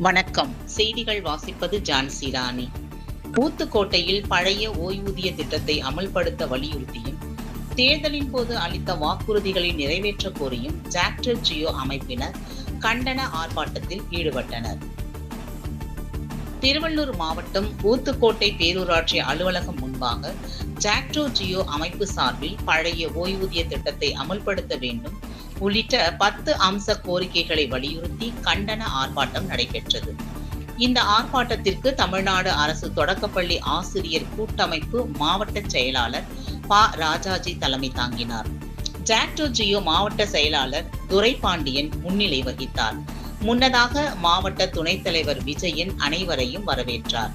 வணக்கம். செய்திகள் வாசிப்பது ஜான்சி ராணி. ஊத்துக்கோட்டையில் பழைய ஓய்வூதிய திட்டத்தை அமல்படுத்த வலியுறுத்தியும் தேர்தலின் போது அளித்த வாக்குறுதிகளை நிறைவேற்ற கோரியும் ஜாக்டோ ஜியோ அமைப்பினர் கண்டன ஆர்ப்பாட்டத்தில் ஈடுபட்டனர். திருவள்ளூர் மாவட்டம் ஊத்துக்கோட்டை பேரூராட்சி அலுவலகம் முன்பாக ஜாக்டோ ஜியோ அமைப்பு சார்பில் பழைய ஓய்வூதிய திட்டத்தை அமல்படுத்த வேண்டும் உள்ளிட்ட 10 அம்ச கோரிக்கைகளை வலியுறுத்தி கண்டன ஆர்ப்பாட்டம் நடைபெற்றது. இந்த ஆர்ப்பாட்டத்திற்கு தமிழ்நாடு அரசு தொடக்கப்பள்ளி ஆசிரியர் கூட்டமைப்பு மாவட்ட செயலாளர் ப. ராஜாஜி தலைமை தாங்கினார். ஜாக்டோ ஜியோ மாவட்ட செயலாளர் துரைபாண்டியன் முன்னிலை வகித்தார். முன்னதாக மாவட்ட துணைத் தலைவர் விஜயன் அனைவரையும் வரவேற்றார்.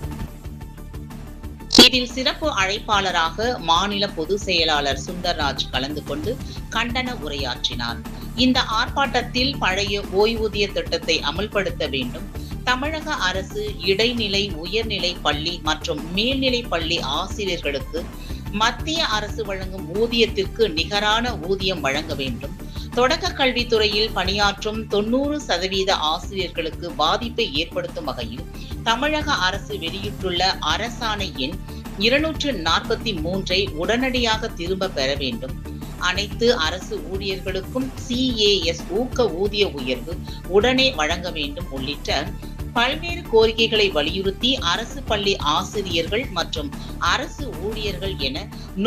இதில் சிறப்பு அழைப்பாளராக மாநில பொதுச் செயலாளர் சுந்தர்ராஜ் கலந்து கொண்டு கண்டன உரையாற்றினார். இந்த ஆர்ப்பாட்டத்தில் பழைய ஓய்வூதிய திட்டத்தை அமல்படுத்த வேண்டும், தமிழக அரசு இடைநிலை, உயர்நிலை பள்ளி மற்றும் மேல்நிலை பள்ளி ஆசிரியர்களுக்கு மத்திய அரசு வழங்கும் ஊதியத்திற்கு நிகரான ஊதியம் வழங்க வேண்டும், தொடக்க கல்வித்துறையில் பணியாற்றும் 90% ஆசிரியர்களுக்கு பாதிப்பை ஏற்படுத்தும் வகையில் தமிழக அரசு வெளியிட்டுள்ள அரசாணை எண் 243 உடனடியாக திரும்ப பெற வேண்டும், அனைத்து அரசு ஊழியர்களுக்கும் CAS ஊக்க ஊதிய உயர்வு உடனே வழங்க வேண்டும் உள்ளிட்ட பல்வேறு கோரிக்கைகளை வலியுறுத்தி அரசு பள்ளி ஆசிரியர்கள் மற்றும் அரசு ஊழியர்கள் என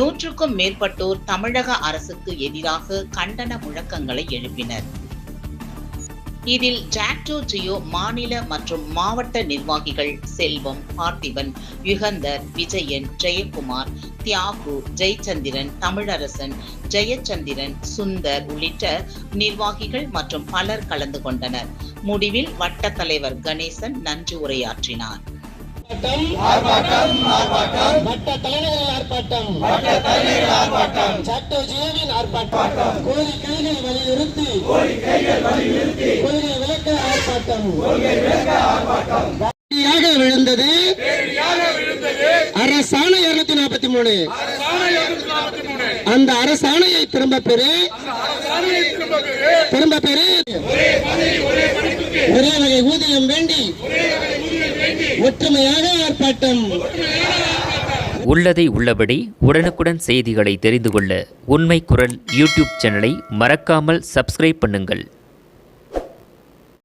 100க்கும் மேற்பட்டோர் தமிழக அரசுக்கு எதிராக கண்டன முழக்கங்களை எழுப்பினர். இதில் ஜாக்டோ ஜியோ மாநில மற்றும் மாவட்ட நிர்வாகிகள் செல்வம், பார்த்திபன், யுகந்தர், விஜயன், ஜெயக்குமார், தியாகு, ஜெயச்சந்திரன், தமிழரசன், ஜெயச்சந்திரன், சுந்தர் உள்ளிட்ட நிர்வாகிகள் மற்றும் பலர் கலந்து கொண்டனர். முடிவில் வட்ட தலைவர் கணேசன் நன்றி உரையாற்றினார். மற்ற தலைநகரில் ஆர்ப்பாட்டம், ஜாக்டோ ஜியோவின் ஆர்ப்பாட்டம், கோரிக்கைகள் வலியுறுத்தி கொள்கை விளக்க ஆர்ப்பாட்டம் விழுந்தது. அரசாணை 243 அந்த அரசாணையை திரும்ப பெறு, ஒரே வகை ஊதியம் வேண்டி ஒற்றுமையாக ஆர்ப்பாட்டம். உள்ளதை உள்ளபடி உடனுக்குடன் செய்திகளை தெரிந்து கொள்ள உண்மை குரல் யூடியூப் சேனலை மறக்காமல் சப்ஸ்கிரைப் பண்ணுங்கள்.